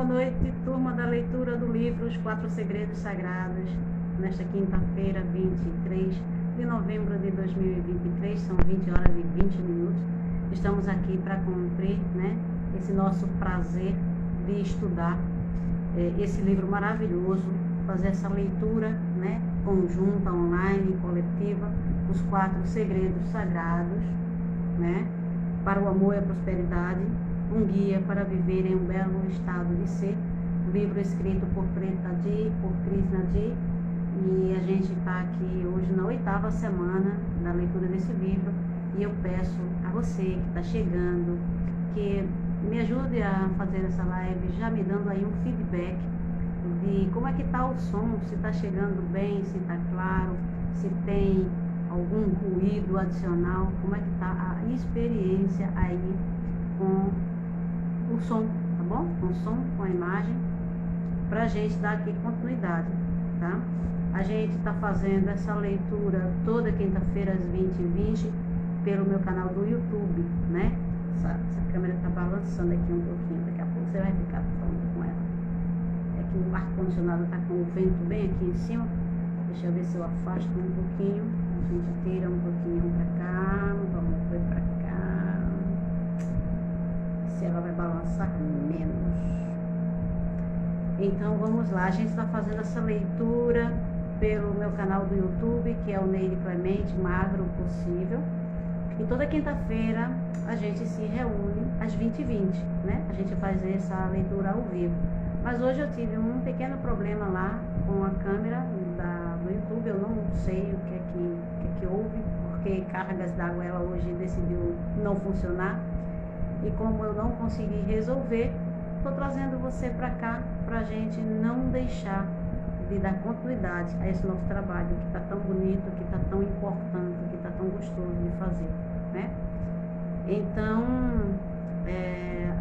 boa noite, turma da leitura do livro Os Quatro Segredos Sagrados, nesta quinta-feira, 23 de novembro de 2023, são 20 horas e 20 minutos. Estamos aqui para cumprir, esse nosso prazer de estudar esse livro maravilhoso, fazer essa leitura, conjunta, online, coletiva, Os Quatro Segredos Sagrados, para o amor e a prosperidade, um guia para viver em um belo estado de ser, livro escrito por Preta Ji, por Krishna Ji, e a gente está aqui hoje na 8ª semana da leitura desse livro, e eu peço a você que está chegando, que me ajude a fazer essa live, já me dando aí um feedback de como é que está o som, se está chegando bem, se está claro, se tem algum ruído adicional, como é que está a experiência aí com o som, tá bom? Com o som, com a imagem, pra gente dar aqui continuidade, tá? A gente tá fazendo essa leitura toda quinta-feira às 20h20 pelo meu canal do YouTube, Essa câmera tá balançando aqui um pouquinho, daqui a pouco você vai ficar tonto com ela. É que o ar-condicionado tá com o vento bem aqui em cima. Deixa eu ver se eu afasto um pouquinho. A gente tira um pouquinho pra cá, vamos ver pra cá. Se ela vai balançar menos. Então vamos lá, a gente está fazendo essa leitura pelo meu canal do YouTube, que é o Neide Clemente, Magro Possível. E toda quinta-feira a gente se reúne às 20h20, A gente faz essa leitura ao vivo. Mas hoje eu tive um pequeno problema lá com a câmera do YouTube, eu não sei o que é que houve, porque cargas d'água ela hoje decidiu não funcionar. E como eu não consegui resolver, estou trazendo você para cá, para a gente não deixar de dar continuidade a esse nosso trabalho, que está tão bonito, que está tão importante, que está tão gostoso de fazer, Então,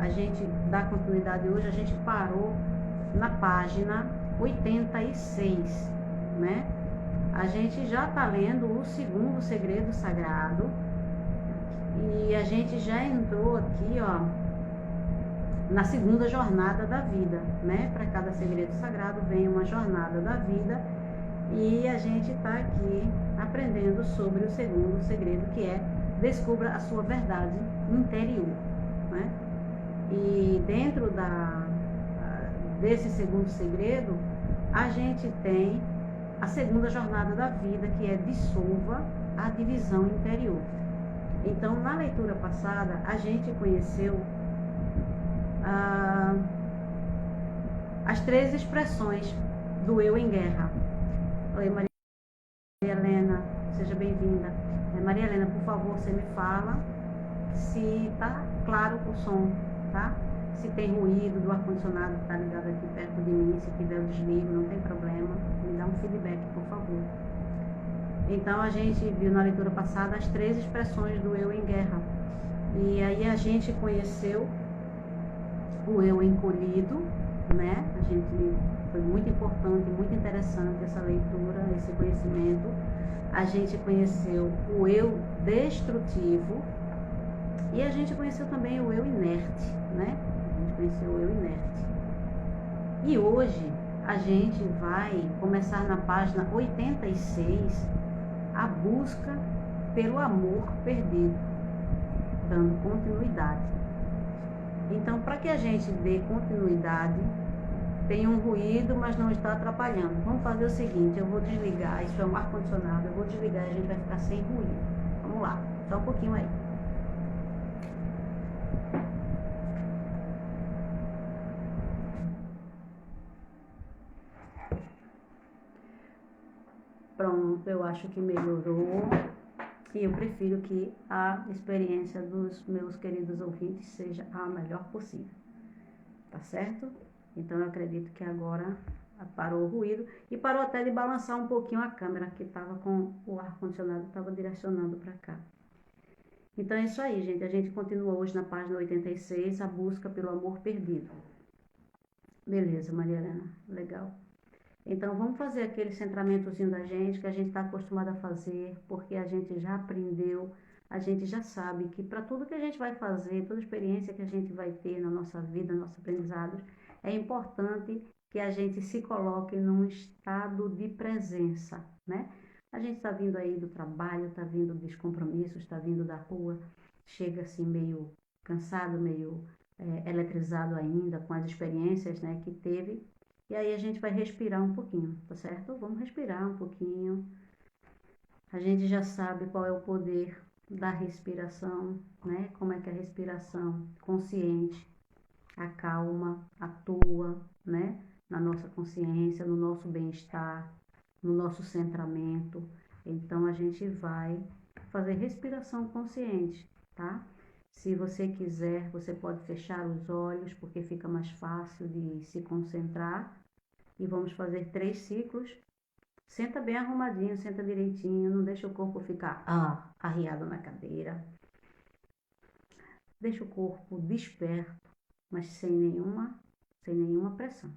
a gente dá continuidade hoje, a gente parou na página 86, A gente já está lendo o segundo segredo sagrado, e a gente já entrou aqui, na segunda jornada da vida, Para cada segredo sagrado vem uma jornada da vida, e a gente está aqui aprendendo sobre o segundo segredo, que é descubra a sua verdade interior, E dentro desse segundo segredo, a gente tem a segunda jornada da vida, que é dissolva a divisão interior. Então, na leitura passada, a gente conheceu as 3 expressões do eu em guerra. Oi, Maria Helena, seja bem-vinda. Maria Helena, por favor, você me fala se tá claro o som, tá? Se tem ruído do ar-condicionado que tá ligado aqui perto de mim, se tiver o desligo, não tem problema. Me dá um feedback, por favor. Então, a gente viu na leitura passada as 3 expressões do eu em guerra. E aí a gente conheceu o eu encolhido, A gente foi muito importante, muito interessante essa leitura, esse conhecimento. A gente conheceu o eu destrutivo e a gente conheceu também o eu inerte, A gente conheceu o eu inerte. E hoje a gente vai começar na página 86 a busca pelo amor perdido, dando continuidade. Então, para que a gente dê continuidade, tem um ruído, mas não está atrapalhando. Vamos fazer o seguinte, eu vou desligar, isso é um ar-condicionado, eu vou desligar e a gente vai ficar sem ruído. Vamos lá, só um pouquinho aí. Pronto, eu acho que melhorou. E eu prefiro que a experiência dos meus queridos ouvintes seja a melhor possível. Tá certo? Então eu acredito que agora parou o ruído e parou até de balançar um pouquinho a câmera, que estava com o ar-condicionado, estava direcionando para cá. Então é isso aí, gente. A gente continua hoje na página 86, a busca pelo amor perdido. Beleza, Maria Helena. Legal. Então, vamos fazer aquele centramentozinho da gente, que a gente está acostumado a fazer, porque a gente já aprendeu, a gente já sabe que para tudo que a gente vai fazer, toda experiência que a gente vai ter na nossa vida, nossos aprendizados, é importante que a gente se coloque num estado de presença, né? A gente está vindo aí do trabalho, está vindo dos compromissos, está vindo da rua, chega assim meio cansado, meio eletrizado ainda com as experiências, né, que teve. E aí a gente vai respirar um pouquinho, tá certo? Vamos respirar um pouquinho. A gente já sabe qual é o poder da respiração, né? Como é que a respiração consciente acalma, atua, né? Na nossa consciência, no nosso bem-estar, no nosso centramento. Então a gente vai fazer respiração consciente, tá? Se você quiser, você pode fechar os olhos, porque fica mais fácil de se concentrar. E vamos fazer 3 ciclos. Senta bem arrumadinho, senta direitinho, não deixa o corpo ficar arriado na cadeira. Deixa o corpo desperto, mas sem nenhuma pressão,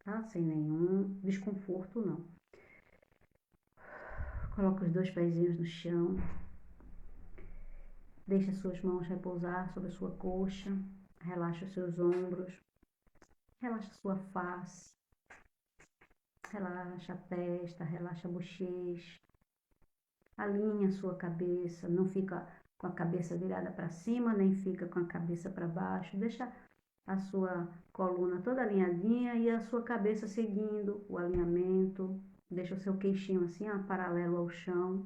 tá? Sem nenhum desconforto, não. Coloca os 2 pezinhos no chão. Deixa suas mãos repousar sobre a sua coxa. Relaxa os seus ombros. Relaxa sua face. Relaxa a testa, relaxa a bochecha. Alinha a sua cabeça, não fica com a cabeça virada para cima, nem fica com a cabeça para baixo. Deixa a sua coluna toda alinhadinha e a sua cabeça seguindo o alinhamento. Deixa o seu queixinho assim, paralelo ao chão.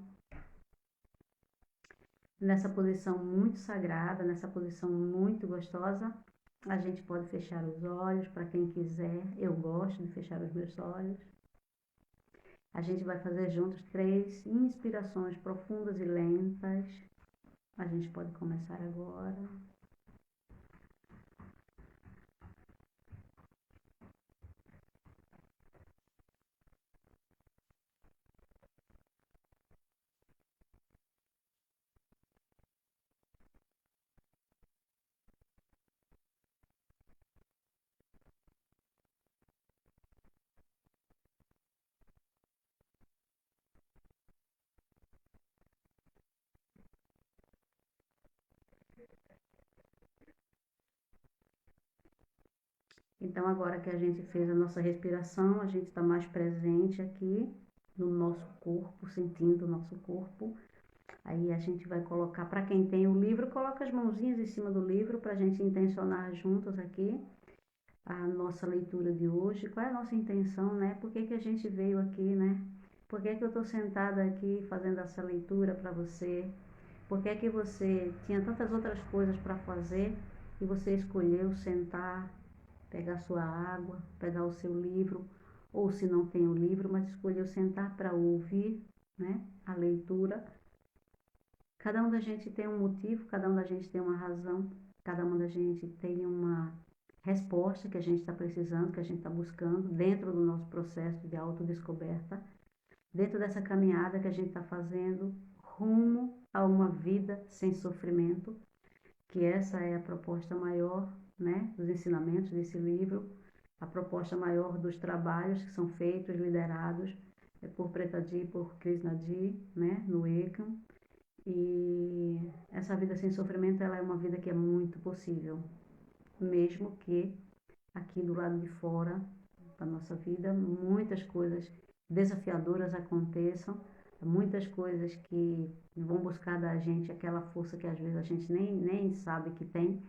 Nessa posição muito sagrada, nessa posição muito gostosa, a gente pode fechar os olhos para quem quiser. Eu gosto de fechar os meus olhos. A gente vai fazer juntos 3 inspirações profundas e lentas. A gente pode começar agora. Então, agora que a gente fez a nossa respiração, a gente está mais presente aqui no nosso corpo, sentindo o nosso corpo. Aí a gente vai colocar, para quem tem o livro, coloca as mãozinhas em cima do livro para a gente intencionar juntos aqui a nossa leitura de hoje. Qual é a nossa intenção, né? Por que a gente veio aqui, né? Por que eu estou sentada aqui fazendo essa leitura para você? Por que você tinha tantas outras coisas para fazer e você escolheu sentar, pegar sua água, pegar o seu livro, ou se não tem o livro, mas escolheu sentar para ouvir, né, a leitura. Cada um da gente tem um motivo, cada um da gente tem uma razão, cada um da gente tem uma resposta que a gente está precisando, que a gente está buscando dentro do nosso processo de autodescoberta, dentro dessa caminhada que a gente está fazendo rumo a uma vida sem sofrimento, que essa é a proposta maior, né, dos ensinamentos desse livro, a proposta maior dos trabalhos que são feitos, liderados por Preta Ji e por Krishna Ji, né, no Ekam. E essa vida sem sofrimento, ela é uma vida que é muito possível, mesmo que aqui do lado de fora da nossa vida muitas coisas desafiadoras aconteçam, muitas coisas que vão buscar da gente aquela força que às vezes a gente nem sabe que tem,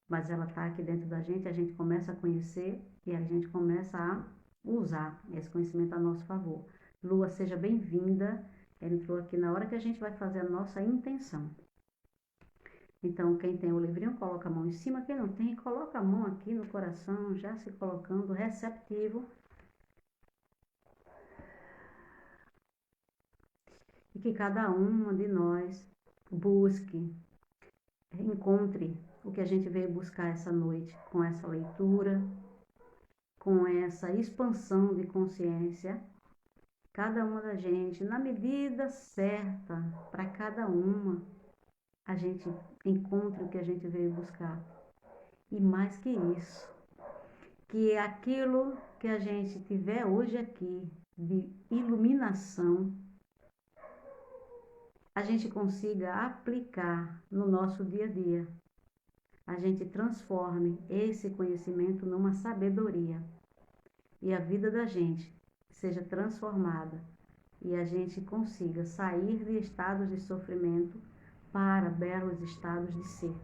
mas ela está aqui dentro da gente, a gente começa a conhecer e a gente começa a usar esse conhecimento a nosso favor. Lua, seja bem-vinda. Ela entrou aqui na hora que a gente vai fazer a nossa intenção. Então, quem tem o livrinho, coloca a mão em cima. Quem não tem, coloca a mão aqui no coração, já se colocando receptivo. E que cada uma de nós busque, encontre o que a gente veio buscar essa noite com essa leitura, com essa expansão de consciência. Cada uma da gente, na medida certa, para cada uma, a gente encontre o que a gente veio buscar. E mais que isso, que aquilo que a gente tiver hoje aqui de iluminação, a gente consiga aplicar no nosso dia a dia. a gente transforme esse conhecimento numa sabedoria e a vida da gente seja transformada e a gente consiga sair de estados de sofrimento para belos estados de ser.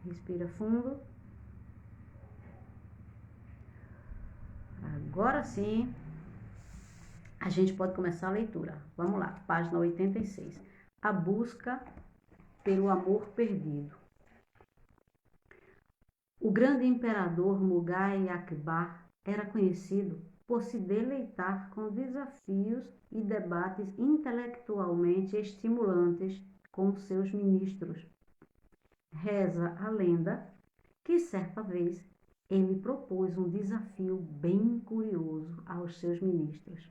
Respira fundo. Agora sim, a gente pode começar a leitura. Vamos lá, página 86. A busca pelo amor perdido. O grande imperador Mughal Akbar era conhecido por se deleitar com desafios e debates intelectualmente estimulantes com seus ministros. Reza a lenda que certa vez ele propôs um desafio bem curioso aos seus ministros.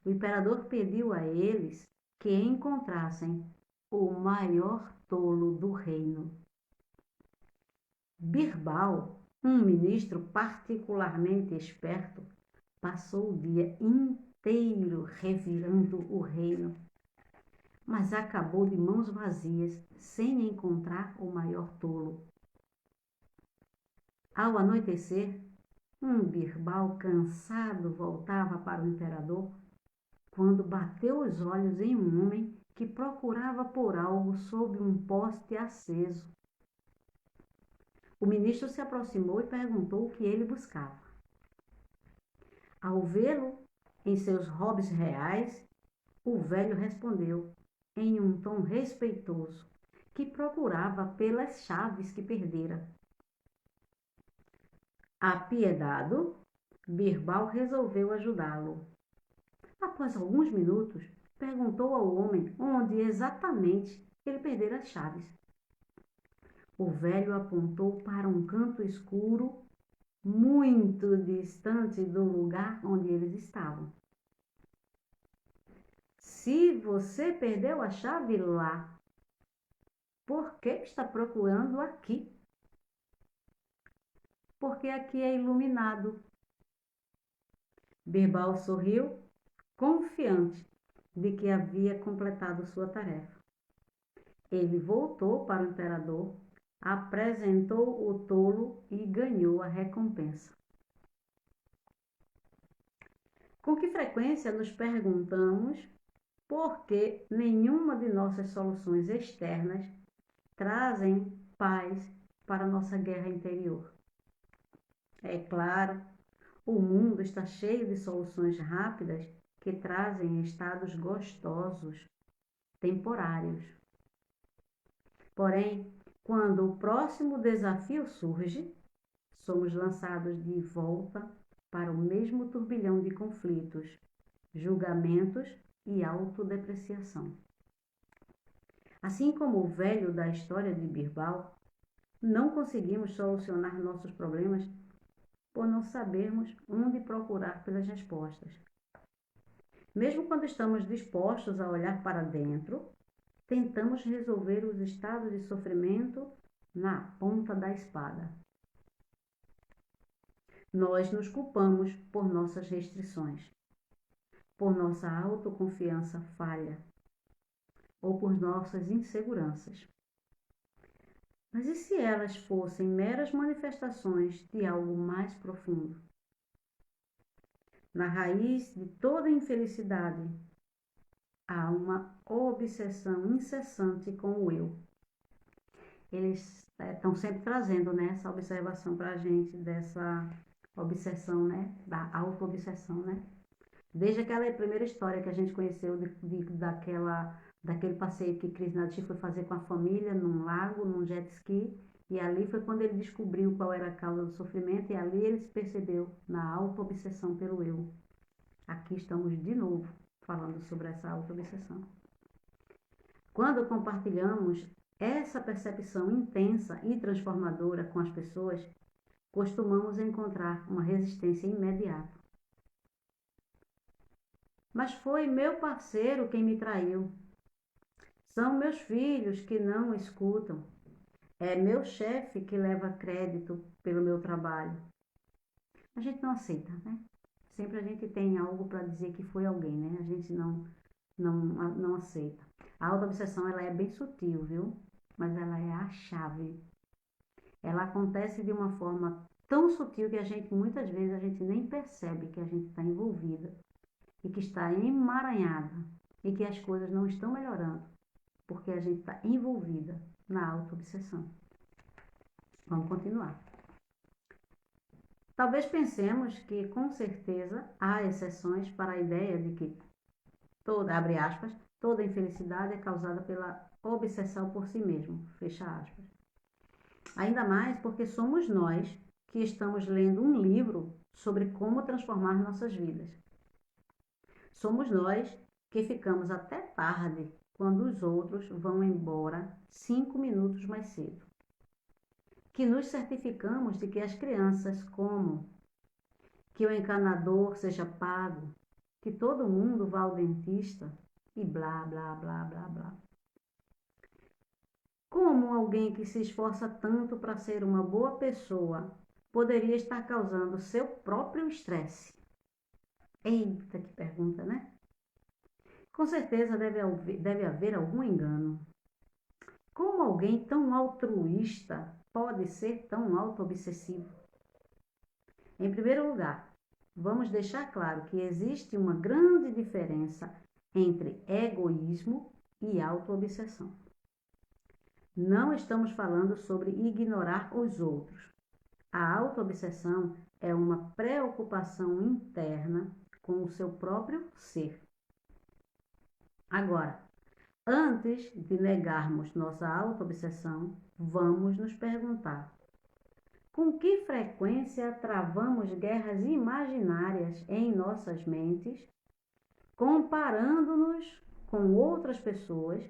O imperador pediu a eles que encontrassem o maior tolo do reino. Birbal, um ministro particularmente esperto, passou o dia inteiro revirando o reino, mas acabou de mãos vazias, sem encontrar o maior tolo. Ao anoitecer, um Birbal cansado voltava para o imperador, quando bateu os olhos em um homem que procurava por algo sob um poste aceso. O ministro se aproximou e perguntou o que ele buscava. Ao vê-lo em seus hobbies reais, o velho respondeu, em um tom respeitoso, que procurava pelas chaves que perdera. Apiedado, Birbal resolveu ajudá-lo. Após alguns minutos, perguntou ao homem onde exatamente ele perdera as chaves. O velho apontou para um canto escuro, muito distante do lugar onde eles estavam. Se você perdeu a chave lá, por que está procurando aqui? Porque aqui é iluminado. Birbal sorriu, confiante de que havia completado sua tarefa. Ele voltou para o imperador, apresentou o tolo e ganhou a recompensa. Com que frequência nos perguntamos por que nenhuma de nossas soluções externas trazem paz para nossa guerra interior? É claro, o mundo está cheio de soluções rápidas que trazem estados gostosos, temporários. Porém, quando o próximo desafio surge, somos lançados de volta para o mesmo turbilhão de conflitos, julgamentos e autodepreciação. Assim como o velho da história de Birbal, não conseguimos solucionar nossos problemas por não sabermos onde procurar pelas respostas. Mesmo quando estamos dispostos a olhar para dentro, tentamos resolver os estados de sofrimento na ponta da espada. Nós nos culpamos por nossas restrições, por nossa autoconfiança falha ou por nossas inseguranças. Mas e se elas fossem meras manifestações de algo mais profundo? Na raiz de toda infelicidade, há uma obsessão incessante com o eu. Eles estão sempre trazendo, né, essa observação para a gente, dessa obsessão, né, da auto-obsessão, né? Desde aquela primeira história que a gente conheceu daquele passeio que Krishnadaji foi fazer com a família num lago, num jet ski, e ali foi quando ele descobriu qual era a causa do sofrimento, e ali ele se percebeu na auto-obsessão pelo eu. Aqui estamos de novo falando sobre essa auto-obsessão. Quando compartilhamos essa percepção intensa e transformadora com as pessoas, costumamos encontrar uma resistência imediata. Mas foi meu parceiro quem me traiu. São meus filhos que não escutam. É meu chefe que leva crédito pelo meu trabalho. A gente não aceita, né? Sempre a gente tem algo para dizer que foi alguém, né? A gente não aceita. A autoobsessão, ela é bem sutil, viu? Mas ela é a chave. Ela acontece de uma forma tão sutil que muitas vezes, a gente nem percebe que a gente está envolvida e que está emaranhada e que as coisas não estão melhorando, porque a gente está envolvida na autoobsessão. Vamos continuar. Talvez pensemos que, com certeza, há exceções para a ideia de que abre aspas, toda infelicidade é causada pela obsessão por si mesmo, fecha aspas. Ainda mais porque somos nós que estamos lendo um livro sobre como transformar nossas vidas. Somos nós que ficamos até tarde quando os outros vão embora 5 minutos mais cedo. Que nos certificamos de que as crianças comam, que o encanador seja pago, que todo mundo vá ao dentista e blá, blá, blá, blá, blá. Como alguém que se esforça tanto para ser uma boa pessoa poderia estar causando seu próprio estresse? Eita, que pergunta, né? Com certeza deve haver algum engano. Como alguém tão altruísta pode ser tão autoobsessivo? Em primeiro lugar, vamos deixar claro que existe uma grande diferença entre egoísmo e autoobsessão. Não estamos falando sobre ignorar os outros. A autoobsessão é uma preocupação interna com o seu próprio ser. Agora, antes de negarmos nossa autoobsessão, vamos nos perguntar: com que frequência travamos guerras imaginárias em nossas mentes, comparando-nos com outras pessoas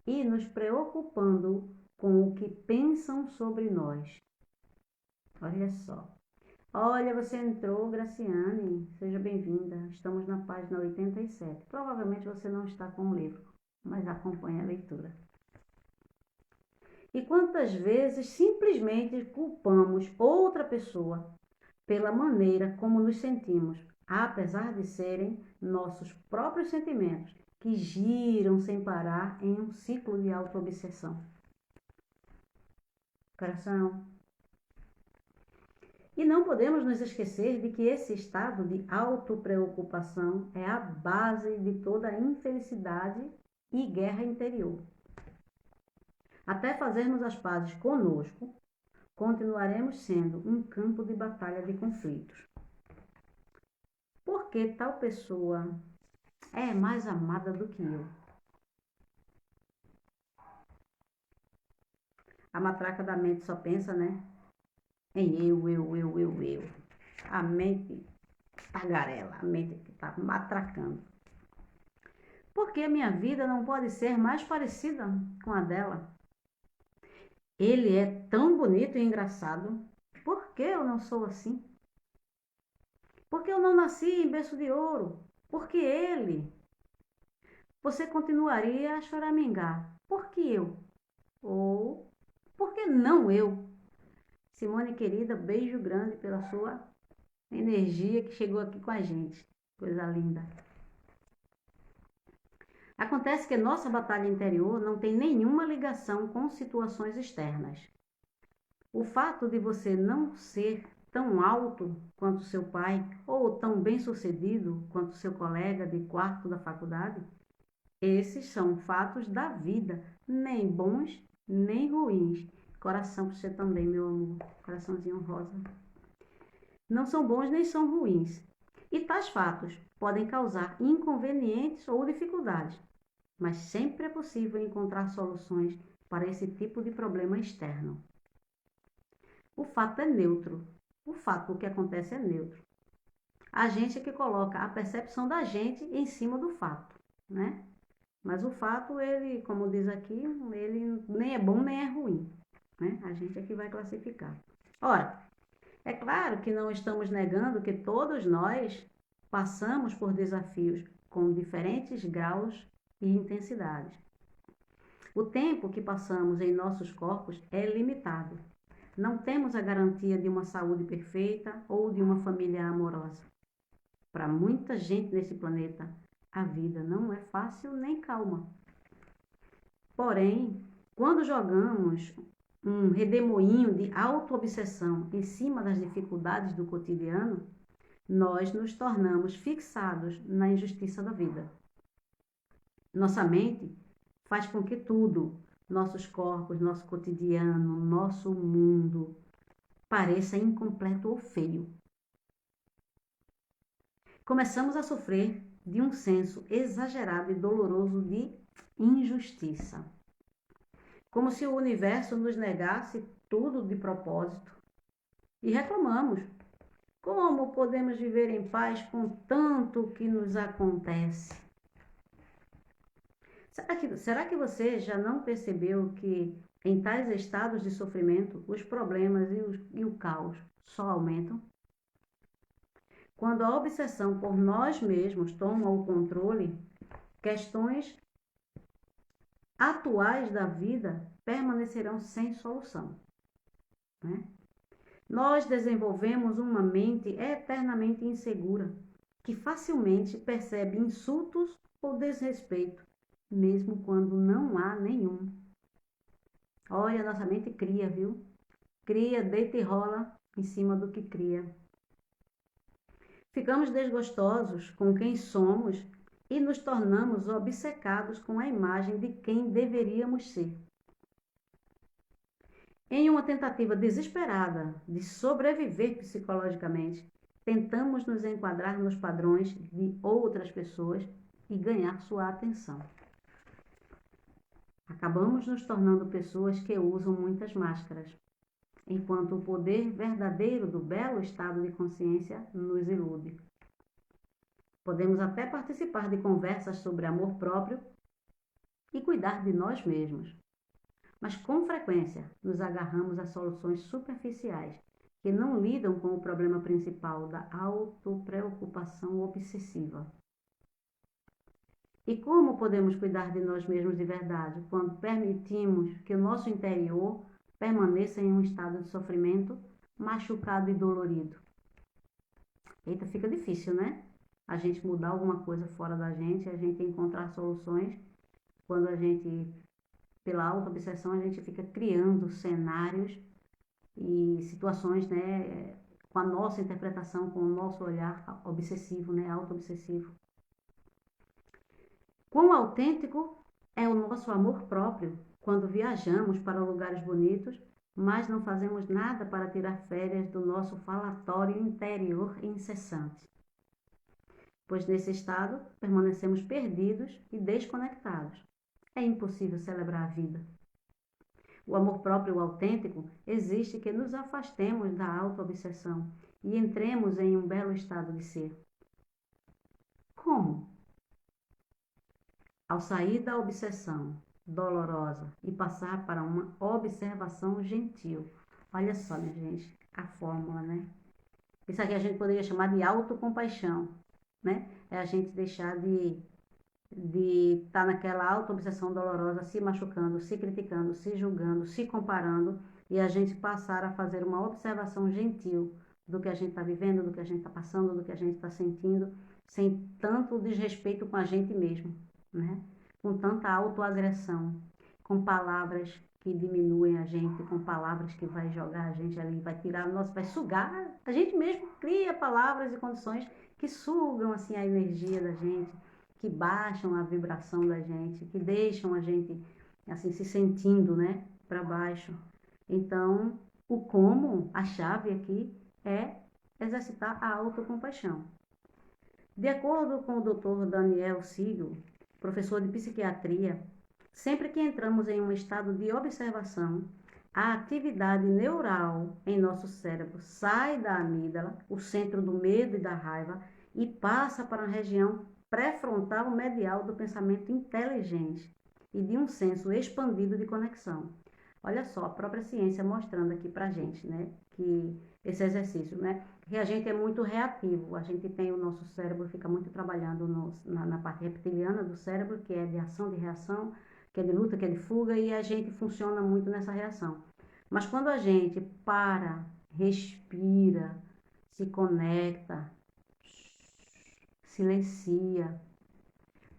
e nos preocupando com o que pensam sobre nós? Olha só. Olha, você entrou, Graciane. Seja bem-vinda. Estamos na página 87. Provavelmente você não está com o livro, mas acompanhe a leitura. E quantas vezes simplesmente culpamos outra pessoa pela maneira como nos sentimos, apesar de serem nossos próprios sentimentos que giram sem parar em um ciclo de autoobsessão. Coração. E não podemos nos esquecer de que esse estado de autopreocupação é a base de toda a infelicidade e guerra interior. Até fazermos as pazes conosco, continuaremos sendo um campo de batalha de conflitos. Por que tal pessoa é mais amada do que eu? A matraca da mente só pensa, né? Em eu. A mente tagarela, a mente que está matracando. Por que a minha vida não pode ser mais parecida com a dela? Ele é tão bonito e engraçado. Por que eu não sou assim? Por que eu não nasci em berço de ouro? Por que ele? Você continuaria a choramingar. Por que eu? Ou por que não eu? Simone, querida, beijo grande pela sua energia que chegou aqui com a gente. Coisa linda. Acontece que nossa batalha interior não tem nenhuma ligação com situações externas. O fato de você não ser tão alto quanto seu pai ou tão bem-sucedido quanto seu colega de quarto da faculdade, esses são fatos da vida, nem bons nem ruins. Coração para você também, meu amor. Coraçãozinho rosa. Não são bons nem são ruins. E tais fatos podem causar inconvenientes ou dificuldades, mas sempre é possível encontrar soluções para esse tipo de problema externo. O fato é neutro. O fato, o que acontece é neutro. A gente é que coloca a percepção da gente em cima do fato, né? Mas o fato, ele, como diz aqui, ele nem é bom nem é ruim, né? A gente é que vai classificar. Ora, é claro que não estamos negando que todos nós passamos por desafios com diferentes graus e intensidades. O tempo que passamos em nossos corpos é limitado. Não temos a garantia de uma saúde perfeita ou de uma família amorosa. Para muita gente nesse planeta, a vida não é fácil nem calma. Porém, quando jogamos um redemoinho de autoobsessão em cima das dificuldades do cotidiano, nós nos tornamos fixados na injustiça da vida. Nossa mente faz com que tudo, nossos corpos, nosso cotidiano, nosso mundo, pareça incompleto ou feio. Começamos a sofrer de um senso exagerado e doloroso de injustiça. Como se o universo nos negasse tudo de propósito. E reclamamos. Como podemos viver em paz com tanto que nos acontece? Será que você já não percebeu que em tais estados de sofrimento os problemas e o caos só aumentam? Quando a obsessão por nós mesmos toma o controle, questões atuais da vida permanecerão sem solução, né? Nós desenvolvemos uma mente eternamente insegura, que facilmente percebe insultos ou desrespeito, mesmo quando não há nenhum. Olha, nossa mente cria, viu? Cria, deita e rola em cima do que cria. Ficamos desgostosos com quem somos e nos tornamos obcecados com a imagem de quem deveríamos ser. Em uma tentativa desesperada de sobreviver psicologicamente, tentamos nos enquadrar nos padrões de outras pessoas e ganhar sua atenção. Acabamos nos tornando pessoas que usam muitas máscaras, enquanto o poder verdadeiro do belo estado de consciência nos ilude. Podemos até participar de conversas sobre amor próprio e cuidar de nós mesmos, mas com frequência nos agarramos a soluções superficiais que não lidam com o problema principal da autopreocupação obsessiva. E como podemos cuidar de nós mesmos de verdade quando permitimos que o nosso interior permaneça em um estado de sofrimento, machucado e dolorido? Eita, fica difícil, né? A gente mudar alguma coisa fora da gente, a gente encontrar soluções quando a gente, pela auto-obsessão, a gente fica criando cenários e situações, né, com a nossa interpretação, com o nosso olhar obsessivo, né, auto-obsessivo. Quão autêntico é o nosso amor próprio quando viajamos para lugares bonitos, mas não fazemos nada para tirar férias do nosso falatório interior incessante. Pois nesse estado permanecemos perdidos e desconectados. É impossível celebrar a vida. O amor próprio autêntico exige que nos afastemos da auto-obsessão e entremos em um belo estado de ser. Como? Ao sair da obsessão dolorosa e passar para uma observação gentil. Olha só, minha gente, a fórmula, né? Isso aqui a gente poderia chamar de autocompaixão, né? É a gente deixar de estar naquela auto-obsessão dolorosa, se machucando, se criticando, se julgando, se comparando, e a gente passar a fazer uma observação gentil do que a gente está vivendo, do que a gente está passando, do que a gente está sentindo, sem tanto desrespeito com a gente mesmo, né? Com tanta autoagressão, com palavras que diminuem a gente, com palavras que vai jogar a gente ali, vai tirar, nossa, vai sugar. A gente mesmo cria palavras e condições que sugam assim a energia da gente, que baixam a vibração da gente, que deixam a gente assim se sentindo, né, para baixo. Então, o como, a chave aqui é exercitar a autocompaixão. De acordo com o Dr. Daniel Siegel, professor de psiquiatria, sempre que entramos em um estado de observação, a atividade neural em nosso cérebro sai da amígdala, o centro do medo e da raiva, e passa para a região pré-frontal medial do pensamento inteligente e de um senso expandido de conexão. Olha só, a própria ciência mostrando aqui pra gente, né, que esse exercício, né, que a gente é muito reativo, a gente tem o nosso cérebro, fica muito trabalhando na parte reptiliana do cérebro, que é de ação, de reação, que é de luta, que é de fuga, e a gente funciona muito nessa reação. Mas quando a gente para, respira, se conecta, silencia,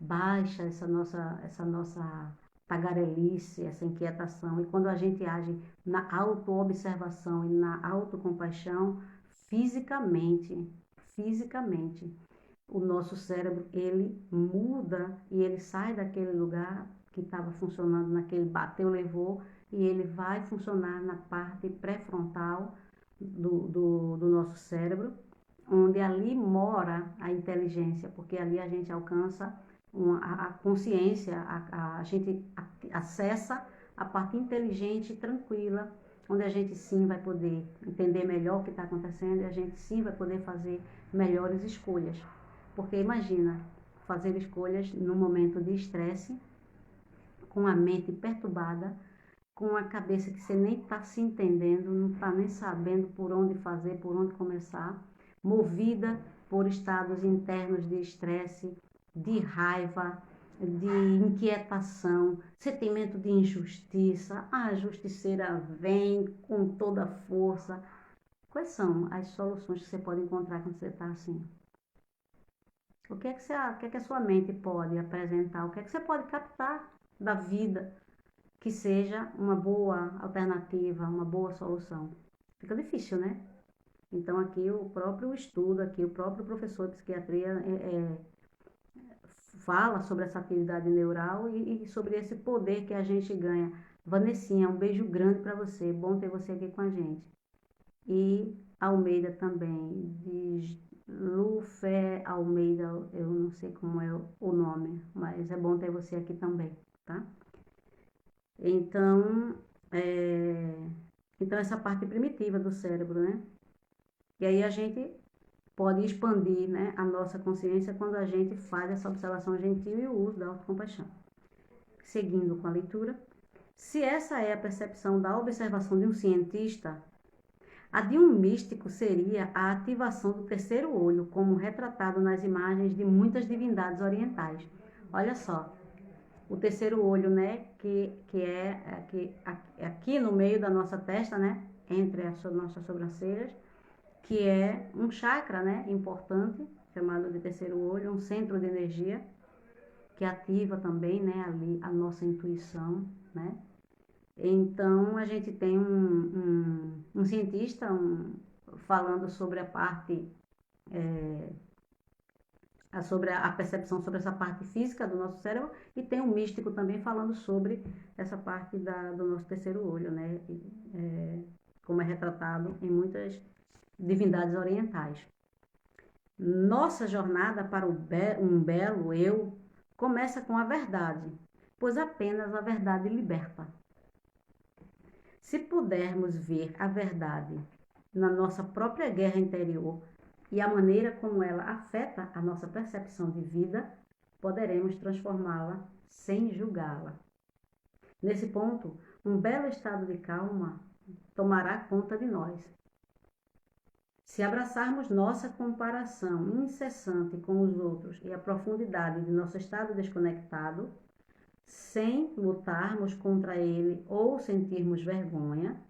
baixa essa nossa tagarelice, essa inquietação. E quando a gente age na autoobservação e na autocompaixão, fisicamente, o nosso cérebro, ele muda e ele sai daquele lugar que estava funcionando naquele bateu, levou, e ele vai funcionar na parte pré-frontal do nosso cérebro, onde ali mora a inteligência, porque ali a gente alcança a consciência, a gente acessa a parte inteligente e tranquila, onde a gente sim vai poder entender melhor o que está acontecendo e a gente sim vai poder fazer melhores escolhas. Porque imagina, fazer escolhas num momento de estresse, com a mente perturbada, com a cabeça que você nem está se entendendo, não está nem sabendo por onde fazer, por onde começar, movida por estados internos de estresse, de raiva, de inquietação, sentimento de injustiça, a justiceira vem com toda a força. Quais são as soluções que você pode encontrar quando você está assim? O que é que a sua mente pode apresentar? O que é que você pode captar da vida que seja uma boa alternativa, uma boa solução? Fica difícil, né? Então aqui o próprio estudo, aqui o próprio professor de psiquiatria fala sobre essa atividade neural e sobre esse poder que a gente ganha. Vanessinha, um beijo grande para você, bom ter você aqui com a gente. E Almeida também, de Lufé Almeida, eu não sei como é o nome, mas é bom ter você aqui também, tá? Então, então essa parte primitiva do cérebro, né? E aí a gente pode expandir, né, a nossa consciência quando a gente faz essa observação gentil e o uso da autocompaixão. Seguindo com a leitura, se essa é a percepção da observação de um cientista, a de um místico seria a ativação do terceiro olho, como retratado nas imagens de muitas divindades orientais. Olha só, o terceiro olho, né, que aqui no meio da nossa testa, né, entre as nossas sobrancelhas, que é um chakra, né, importante, chamado de terceiro olho, um centro de energia, que ativa também, né, ali a nossa intuição, né. Então, a gente tem um cientista falando sobre a parte, sobre a percepção sobre essa parte física do nosso cérebro, e tem um místico também falando sobre essa parte do nosso terceiro olho, né, como é retratado em muitas divindades orientais. Nossa jornada para um belo eu começa com a verdade, pois apenas a verdade liberta. Se pudermos ver a verdade na nossa própria guerra interior e a maneira como ela afeta a nossa percepção de vida, poderemos transformá-la sem julgá-la. Nesse ponto, um belo estado de calma tomará conta de nós. Se abraçarmos nossa comparação incessante com os outros e a profundidade de nosso estado desconectado, sem lutarmos contra ele ou sentirmos vergonha,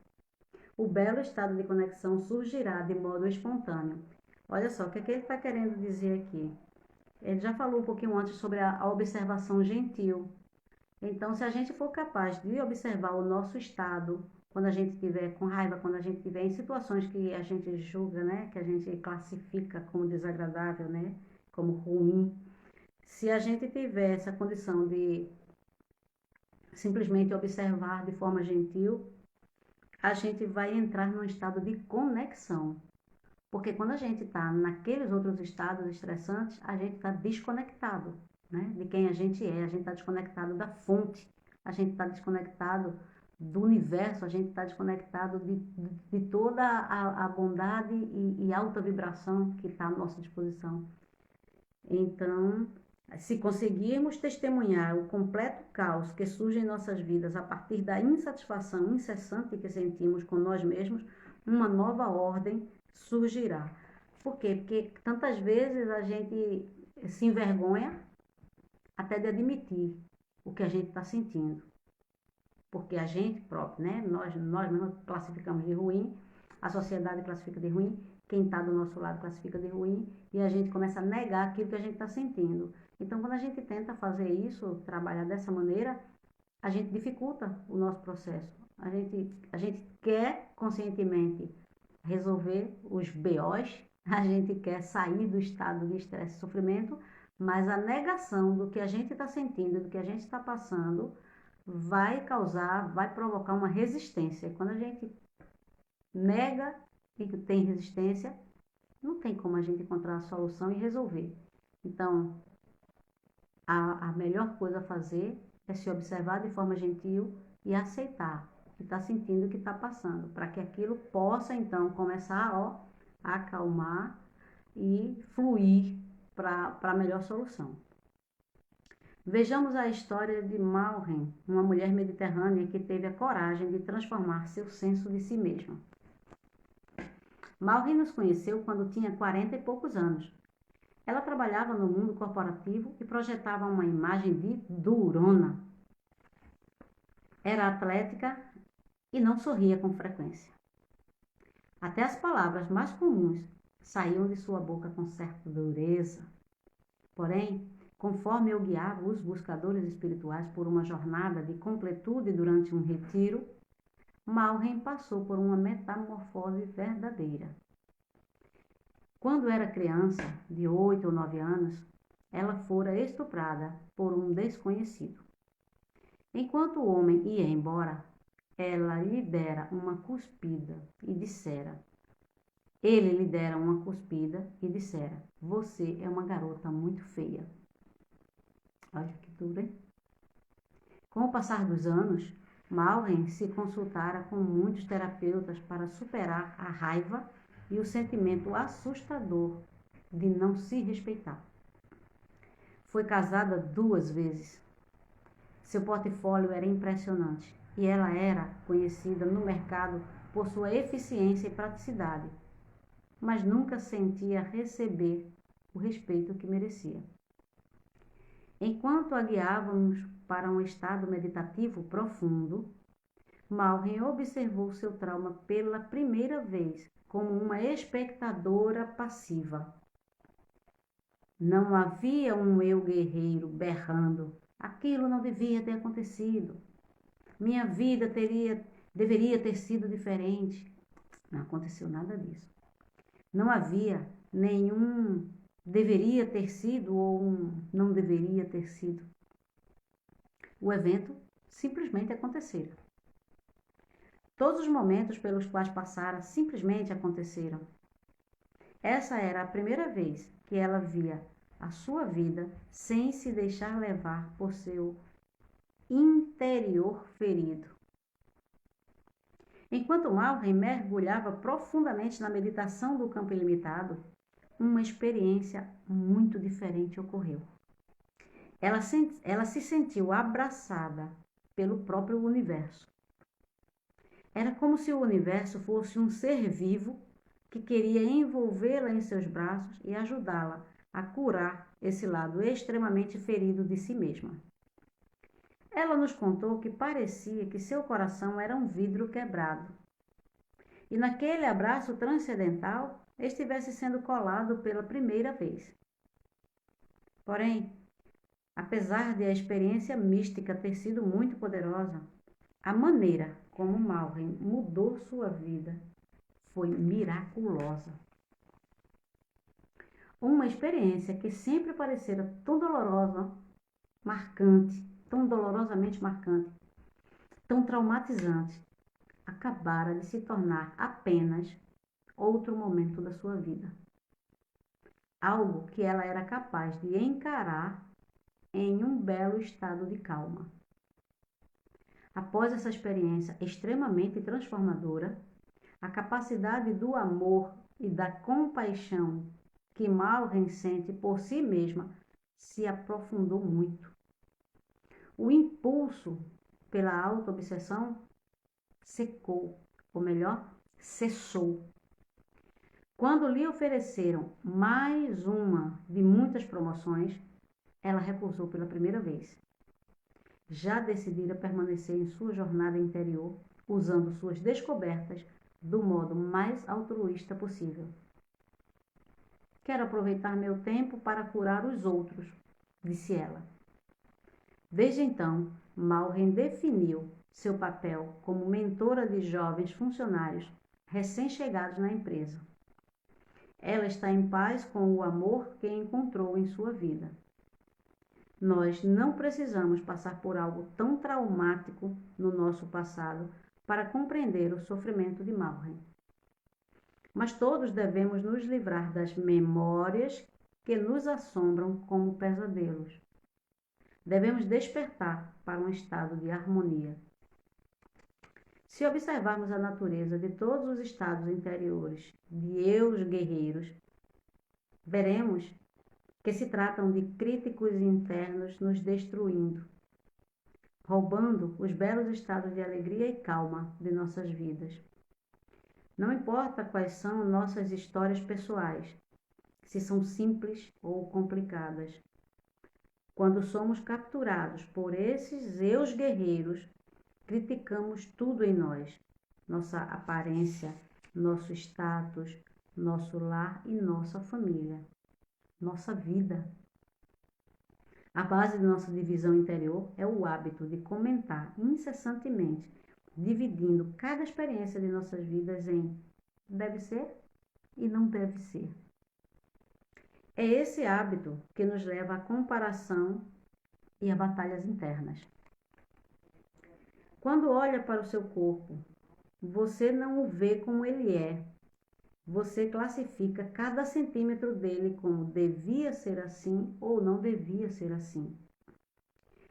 o belo estado de conexão surgirá de modo espontâneo. Olha só, o que é que ele está querendo dizer aqui? Ele já falou um pouquinho antes sobre a observação gentil. Então, se a gente for capaz de observar o nosso estado, quando a gente estiver com raiva, quando a gente estiver em situações que a gente julga, né, que a gente classifica como desagradável, né, como ruim, se a gente tiver essa condição de simplesmente observar de forma gentil, a gente vai entrar num estado de conexão. Porque quando a gente está naqueles outros estados estressantes, a gente está desconectado, né, de quem a gente está desconectado da fonte, a gente está desconectado do universo, a gente está desconectado de toda a bondade e alta vibração que está à nossa disposição. Então, se conseguirmos testemunhar o completo caos que surge em nossas vidas a partir da insatisfação incessante que sentimos com nós mesmos, uma nova ordem surgirá. Por quê? Porque tantas vezes a gente se envergonha até de admitir o que a gente está sentindo. Porque a gente próprio, né? Nós mesmos classificamos de ruim, a sociedade classifica de ruim, quem está do nosso lado classifica de ruim, e a gente começa a negar aquilo que a gente está sentindo. Então, quando a gente tenta fazer isso, trabalhar dessa maneira, a gente dificulta o nosso processo. A gente quer conscientemente resolver os BOs, a gente quer sair do estado de estresse e sofrimento, mas a negação do que a gente está sentindo, do que a gente está passando, vai provocar uma resistência. Quando a gente nega e tem resistência, não tem como a gente encontrar a solução e resolver. Então, a melhor coisa a fazer é se observar de forma gentil e aceitar o que está sentindo, o que está passando, para que aquilo possa, então, começar a acalmar e fluir para a melhor solução. Vejamos a história de Malren, uma mulher mediterrânea que teve a coragem de transformar seu senso de si mesma. Malren nos conheceu quando tinha 40 e poucos anos. Ela trabalhava no mundo corporativo e projetava uma imagem de durona. Era atlética e não sorria com frequência. Até as palavras mais comuns saíam de sua boca com certa dureza. Porém, conforme eu guiava os buscadores espirituais por uma jornada de completude durante um retiro, Malren passou por uma metamorfose verdadeira. Quando era criança, de 8 ou 9 anos, ela fora estuprada por um desconhecido. Enquanto o homem ia embora, ela lhe dera uma cuspida e dissera: Ele lhe dera uma cuspida e dissera: Você é uma garota muito feia. Olha que duro, hein? Com o passar dos anos, Malren se consultara com muitos terapeutas para superar a raiva e o sentimento assustador de não se respeitar. Foi casada 2 vezes. Seu portfólio era impressionante e ela era conhecida no mercado por sua eficiência e praticidade, mas nunca sentia receber o respeito que merecia. Enquanto a guiávamos para um estado meditativo profundo, Malren observou seu trauma pela primeira vez como uma espectadora passiva. Não havia um eu guerreiro berrando: aquilo não devia ter acontecido. Minha vida deveria ter sido diferente. Não aconteceu nada disso. Não havia nenhum deveria ter sido ou um não deveria ter sido. O evento simplesmente aconteceu. Todos os momentos pelos quais passara simplesmente aconteceram. Essa era a primeira vez que ela via a sua vida sem se deixar levar por seu interior ferido. Enquanto Malren mergulhava profundamente na meditação do campo ilimitado, uma experiência muito diferente ocorreu. Ela se sentiu abraçada pelo próprio universo. Era como se o universo fosse um ser vivo que queria envolvê-la em seus braços e ajudá-la a curar esse lado extremamente ferido de si mesma. Ela nos contou que parecia que seu coração era um vidro quebrado. E naquele abraço transcendental, estivesse sendo colado pela primeira vez. Porém, apesar de a experiência mística ter sido muito poderosa, a maneira como Malren mudou sua vida foi miraculosa. Uma experiência que sempre parecera tão dolorosa, marcante, tão dolorosamente marcante, tão traumatizante, acabara de se tornar apenas outro momento da sua vida. Algo que ela era capaz de encarar em um belo estado de calma. Após essa experiência extremamente transformadora, a capacidade do amor e da compaixão que Malren sente por si mesma se aprofundou muito. O impulso pela autoobsessão secou, ou melhor, cessou. Quando lhe ofereceram mais uma de muitas promoções, ela recusou pela primeira vez. Já decidira permanecer em sua jornada interior, usando suas descobertas do modo mais altruísta possível. Quero aproveitar meu tempo para curar os outros, disse ela. Desde então, Malren definiu seu papel como mentora de jovens funcionários recém-chegados na empresa. Ela está em paz com o amor que encontrou em sua vida. Nós não precisamos passar por algo tão traumático no nosso passado para compreender o sofrimento de Malren. Mas todos devemos nos livrar das memórias que nos assombram como pesadelos. Devemos despertar para um estado de harmonia. Se observarmos a natureza de todos os estados interiores de eus guerreiros, veremos que se tratam de críticos internos nos destruindo, roubando os belos estados de alegria e calma de nossas vidas. Não importa quais são nossas histórias pessoais, se são simples ou complicadas. Quando somos capturados por esses eus guerreiros, criticamos tudo em nós, nossa aparência, nosso status, nosso lar e nossa família, nossa vida. A base de nossa divisão interior é o hábito de comentar incessantemente, dividindo cada experiência de nossas vidas em deve ser e não deve ser. É esse hábito que nos leva à comparação e a batalhas internas. Quando olha para o seu corpo, você não o vê como ele é. Você classifica cada centímetro dele como devia ser assim ou não devia ser assim.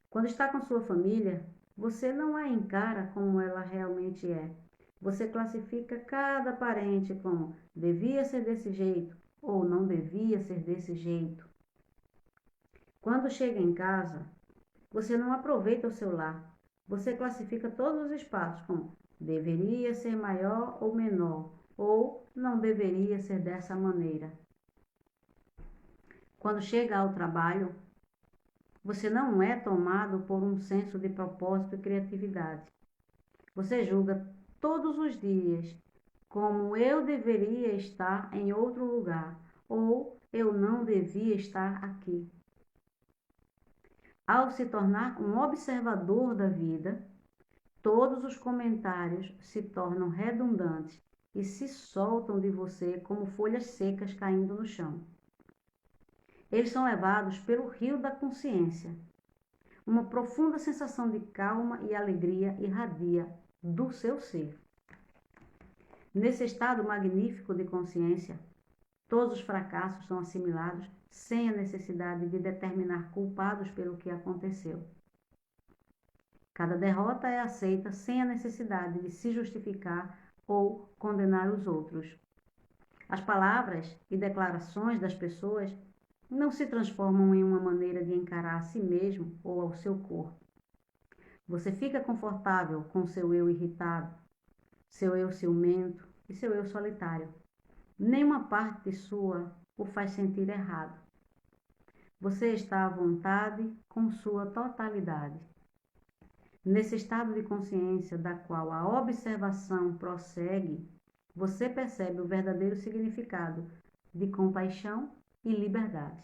Quando está com sua família, você não a encara como ela realmente é. Você classifica cada parente como devia ser desse jeito ou não devia ser desse jeito. Quando chega em casa, você não aproveita o seu lar. Você classifica todos os espaços como deveria ser maior ou menor, ou não deveria ser dessa maneira. Quando chega ao trabalho, você não é tomado por um senso de propósito e criatividade. Você julga todos os dias como eu deveria estar em outro lugar, ou eu não devia estar aqui. Ao se tornar um observador da vida, todos os comentários se tornam redundantes e se soltam de você como folhas secas caindo no chão. Eles são levados pelo rio da consciência. Uma profunda sensação de calma e alegria irradia do seu ser. Nesse estado magnífico de consciência, todos os fracassos são assimilados sem a necessidade de determinar culpados pelo que aconteceu. Cada derrota é aceita sem a necessidade de se justificar ou condenar os outros. As palavras e declarações das pessoas não se transformam em uma maneira de encarar a si mesmo ou ao seu corpo. Você fica confortável com seu eu irritado, seu eu ciumento e seu eu solitário. Nenhuma parte sua o faz sentir errado. Você está à vontade com sua totalidade. Nesse estado de consciência da qual a observação prossegue, você percebe o verdadeiro significado de compaixão e liberdade.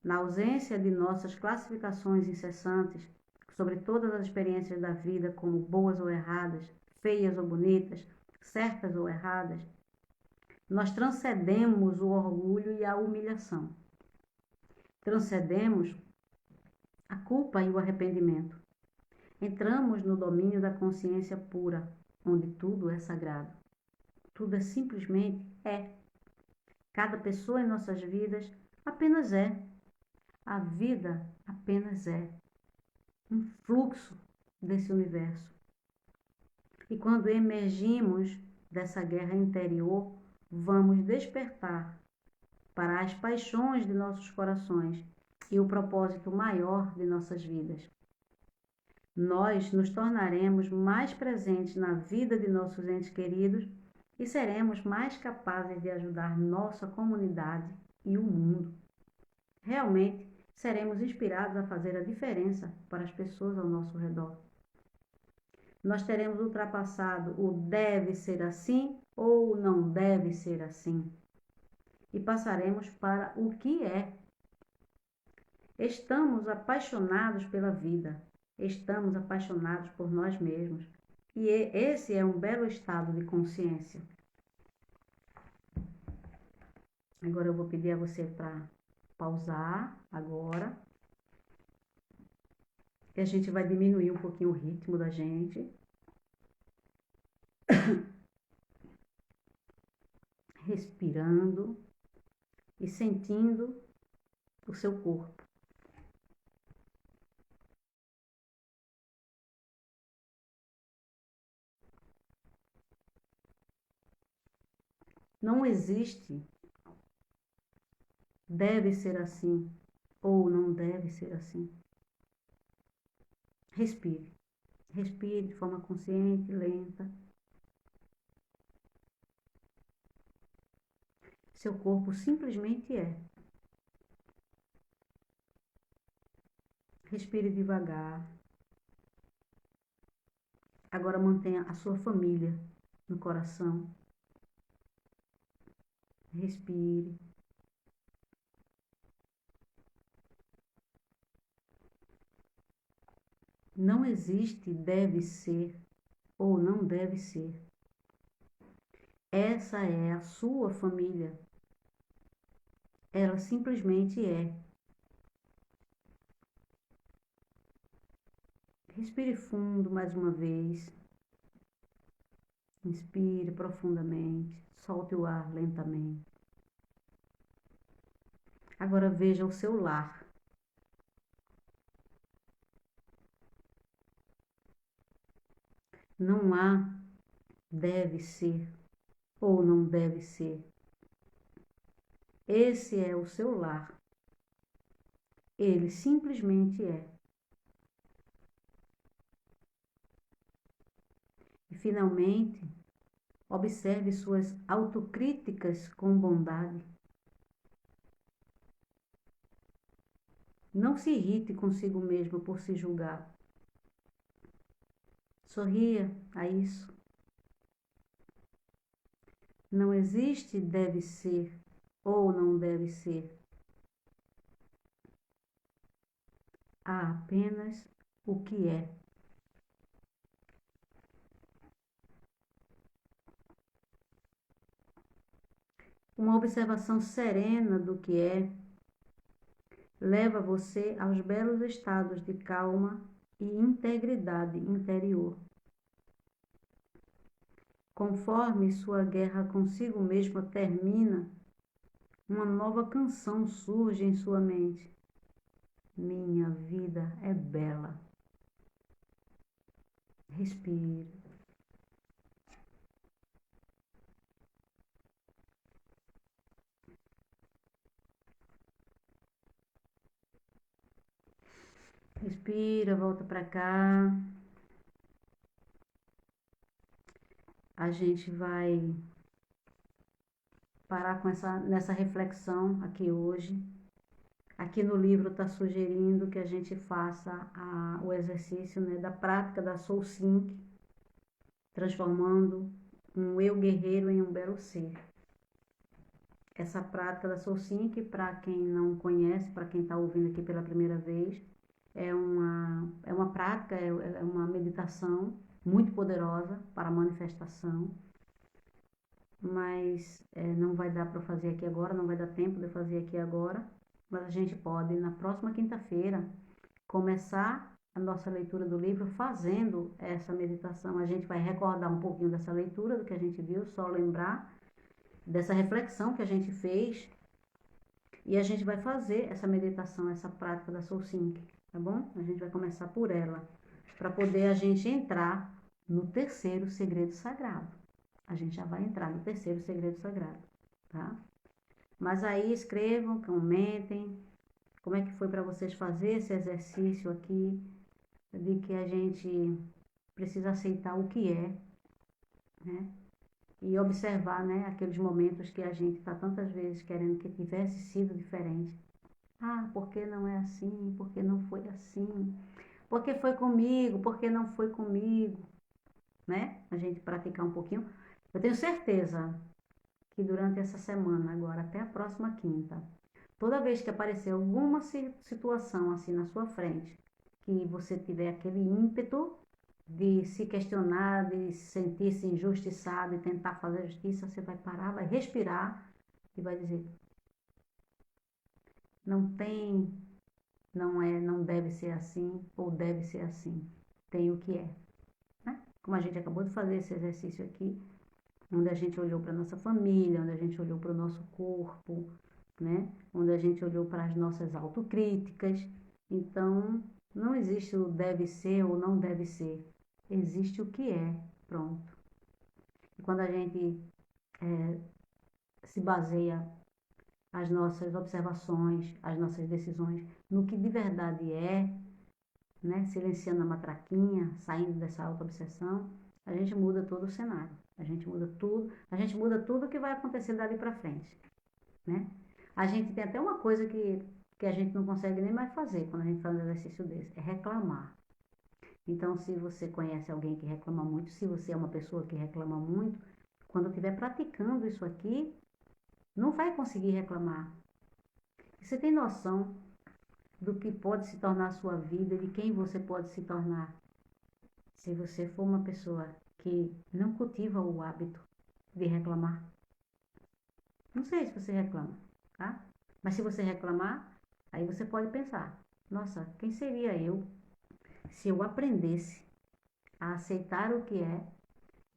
Na ausência de nossas classificações incessantes sobre todas as experiências da vida como boas ou erradas, feias ou bonitas, certas ou erradas, nós transcendemos o orgulho e a humilhação. Transcendemos a culpa e o arrependimento. Entramos no domínio da consciência pura, onde tudo é sagrado. Tudo é simplesmente é. Cada pessoa em nossas vidas apenas é. A vida apenas é. Um fluxo desse universo. E quando emergimos dessa guerra interior, vamos despertar para as paixões de nossos corações e o propósito maior de nossas vidas. Nós nos tornaremos mais presentes na vida de nossos entes queridos e seremos mais capazes de ajudar nossa comunidade e o mundo. Realmente, seremos inspirados a fazer a diferença para as pessoas ao nosso redor. Nós teremos ultrapassado o deve ser assim ou não deve ser assim. E passaremos para o que é. Estamos apaixonados pela vida, estamos apaixonados por nós mesmos. E esse é um belo estado de consciência. Agora eu vou pedir a você para pausar agora. E a gente vai diminuir um pouquinho o ritmo da gente. Respirando e sentindo o seu corpo. Não existe deve ser assim ou não deve ser assim. Respire. Respire de forma consciente, lenta. Seu corpo simplesmente é. Respire devagar. Agora mantenha a sua família no coração. Respire. Não existe deve ser ou não deve ser. Essa é a sua família. Ela simplesmente é. Respire fundo mais uma vez. Inspire profundamente. Solte o ar lentamente. Agora veja o seu lar. Não há deve ser ou não deve ser. Esse é o seu lar. Ele simplesmente é. E finalmente, observe suas autocríticas com bondade. Não se irrite consigo mesmo por se julgar. Sorria a isso. Não existe deve ser ou não deve ser. Há apenas o que é. Uma observação serena do que é leva você aos belos estados de calma e integridade interior. Conforme sua guerra consigo mesma termina, uma nova canção surge em sua mente. Minha vida é bela. Respire. Respira, volta para cá. A gente vai parar nessa reflexão aqui hoje. Aqui no livro está sugerindo que a gente faça o exercício, né, da prática da Soul Sync, transformando um eu guerreiro em um belo ser. Essa prática da Soul Sync, para quem não conhece, para quem está ouvindo aqui pela primeira vez, é uma prática, é uma meditação muito poderosa para manifestação, mas não vai dar para fazer aqui agora, não vai dar tempo de fazer aqui agora, mas a gente pode, na próxima quinta-feira, começar a nossa leitura do livro fazendo essa meditação. A gente vai recordar um pouquinho dessa leitura, do que a gente viu, só lembrar dessa reflexão que a gente fez, e a gente vai fazer essa meditação, essa prática da Soul Sync, tá bom? A gente vai começar por ela, para poder a gente entrar no terceiro segredo sagrado. A gente já vai entrar no terceiro segredo sagrado, tá? Mas aí escrevam, comentem, como é que foi para vocês fazer esse exercício aqui, de que a gente precisa aceitar o que é, né? E observar, né, aqueles momentos que a gente está tantas vezes querendo que tivesse sido diferente. Ah, por que não é assim? Por que não foi assim? Por que foi comigo? Por que não foi comigo? Né? A gente praticar um pouquinho. Eu tenho certeza que durante essa semana, agora até a próxima quinta, toda vez que aparecer alguma situação assim na sua frente, que você tiver aquele ímpeto de se questionar, de se sentir-se injustiçado e tentar fazer justiça, você vai parar, vai respirar e vai dizer: não tem, não é, não deve ser assim ou deve ser assim. Tem o que é, né? Como a gente acabou de fazer esse exercício aqui, onde a gente olhou para a nossa família, onde a gente olhou para o nosso corpo, né? Onde a gente olhou para as nossas autocríticas. Então, não existe o deve ser ou não deve ser. Existe o que é, pronto. E quando a gente se baseia as nossas observações, as nossas decisões no que de verdade é, né? Silenciando a matraquinha, saindo dessa auto-obsessão, a gente muda todo o cenário. A gente muda tudo que vai acontecer dali para frente, né? A gente tem até uma coisa que a gente não consegue nem mais fazer quando a gente faz um exercício desse, é reclamar. Então, se você conhece alguém que reclama muito, se você é uma pessoa que reclama muito, quando estiver praticando isso aqui, não vai conseguir reclamar. Você tem noção do que pode se tornar a sua vida, de quem você pode se tornar, se você for uma pessoa que não cultiva o hábito de reclamar? Não sei se você reclama, tá? Mas se você reclamar, aí você pode pensar: nossa, quem seria eu se eu aprendesse a aceitar o que é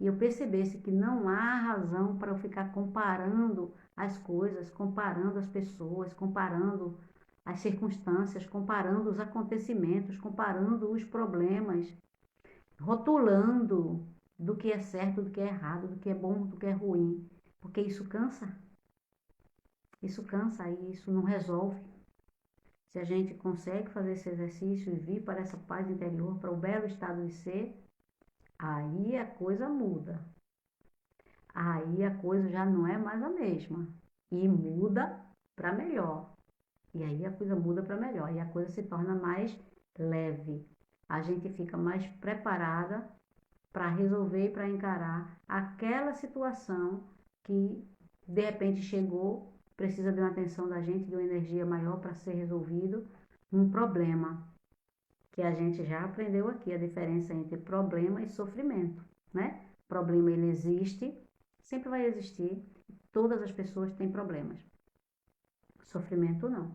e eu percebesse que não há razão para eu ficar comparando as coisas, comparando as pessoas, comparando as circunstâncias, comparando os acontecimentos, comparando os problemas, rotulando do que é certo, do que é errado, do que é bom, do que é ruim, porque isso cansa. Isso cansa e isso não resolve. Se a gente consegue fazer esse exercício e vir para essa paz interior, para o belo estado de ser, aí a coisa muda. Aí a coisa já não é mais a mesma. E muda para melhor. E aí a coisa muda para melhor. E a coisa se torna mais leve. A gente fica mais preparada para resolver e para encarar aquela situação que de repente chegou, precisa de uma atenção da gente, de uma energia maior para ser resolvido, um problema que a gente já aprendeu aqui, a diferença entre problema e sofrimento, né? Problema, ele existe, sempre vai existir, todas as pessoas têm problemas. Sofrimento não.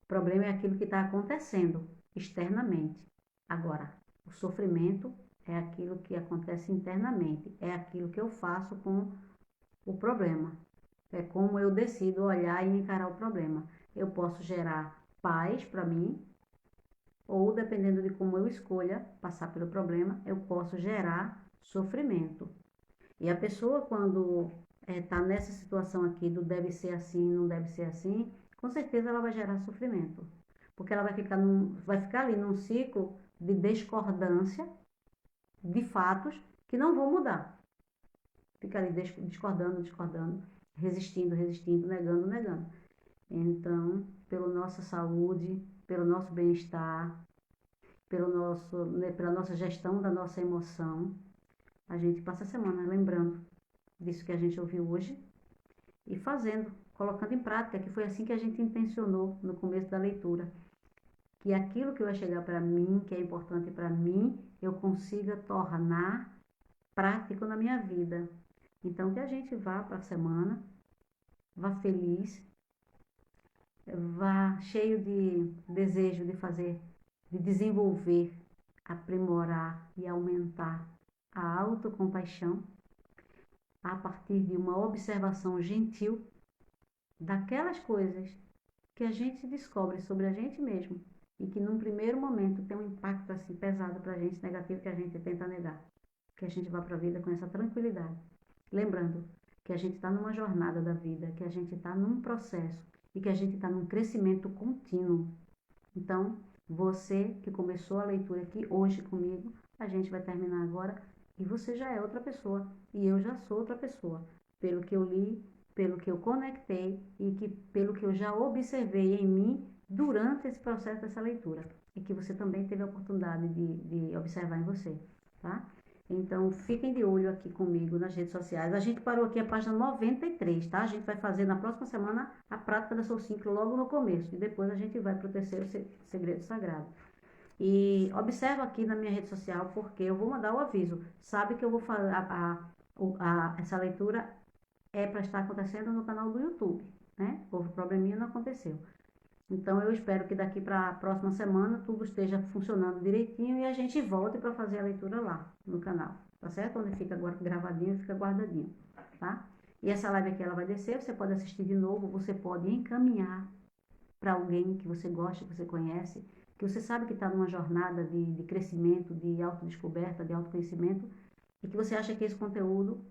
Problema é aquilo que está acontecendo externamente. Agora, o sofrimento é aquilo que acontece internamente, é aquilo que eu faço com o problema. É como eu decido olhar e encarar o problema. Eu posso gerar paz para mim, ou dependendo de como eu escolha passar pelo problema, eu posso gerar sofrimento. E a pessoa, quando está nessa situação aqui do deve ser assim, não deve ser assim, com certeza ela vai gerar sofrimento. Porque ela vai ficar ali num ciclo de discordância de fatos que não vão mudar. Fica ali discordando, resistindo, negando. Então, pela nossa saúde, pelo nosso bem-estar, pela nossa gestão da nossa emoção, a gente passa a semana lembrando disso que a gente ouviu hoje e fazendo, colocando em prática, que foi assim que a gente intencionou no começo da leitura. Que aquilo que vai chegar para mim, que é importante para mim, eu consiga tornar prático na minha vida. Então, que a gente vá para a semana, vá feliz, vá cheio de desejo de fazer, de desenvolver, aprimorar e aumentar a autocompaixão a partir de uma observação gentil daquelas coisas que a gente descobre sobre a gente mesmo e que num primeiro momento tem um impacto assim pesado para a gente, negativo, que a gente tenta negar. Que a gente vá para a vida com essa tranquilidade. Lembrando que a gente está numa jornada da vida, que a gente está num processo e que a gente está num crescimento contínuo. Então, você que começou a leitura aqui hoje comigo, a gente vai terminar agora e você já é outra pessoa e eu já sou outra pessoa. Pelo que eu li, pelo que eu conectei e pelo que eu já observei em mim durante esse processo dessa leitura. E que você também teve a oportunidade de observar em você, tá? Então, fiquem de olho aqui comigo nas redes sociais. A gente parou aqui a página 93, tá? A gente vai fazer na próxima semana a prática da Soul Synchro logo no começo. E depois a gente vai para o terceiro segredo sagrado. E observa aqui na minha rede social, porque eu vou mandar o aviso. Sabe que eu vou fazer essa leitura é para estar acontecendo no canal do YouTube, né? Houve probleminha, não aconteceu. Então eu espero que daqui para a próxima semana tudo esteja funcionando direitinho e a gente volte para fazer a leitura lá no canal, tá certo? Onde fica gravadinho, fica guardadinho, tá? E essa live aqui ela vai descer, você pode assistir de novo, você pode encaminhar para alguém que você gosta, que você conhece, que você sabe que está numa jornada de crescimento, de autodescoberta, de autoconhecimento, e que você acha que esse conteúdo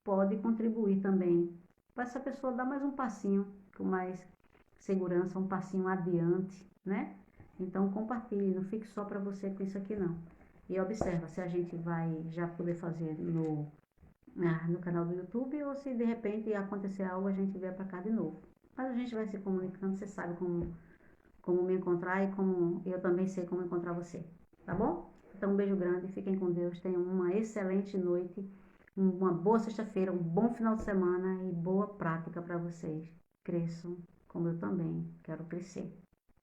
pode contribuir também para essa pessoa dar mais um passinho com mais segurança, um passinho adiante, né? Então compartilhe, não fique só para você com isso aqui não. E observa se a gente vai já poder fazer no canal do YouTube ou se de repente acontecer algo a gente vier para cá de novo. Mas a gente vai se comunicando, você sabe como me encontrar e como eu também sei como encontrar você, tá bom? Então um beijo grande, fiquem com Deus, tenham uma excelente noite, uma boa sexta-feira, um bom final de semana e boa prática para vocês. Cresçam como eu também quero crescer.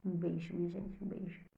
Um beijo, minha gente, um beijo.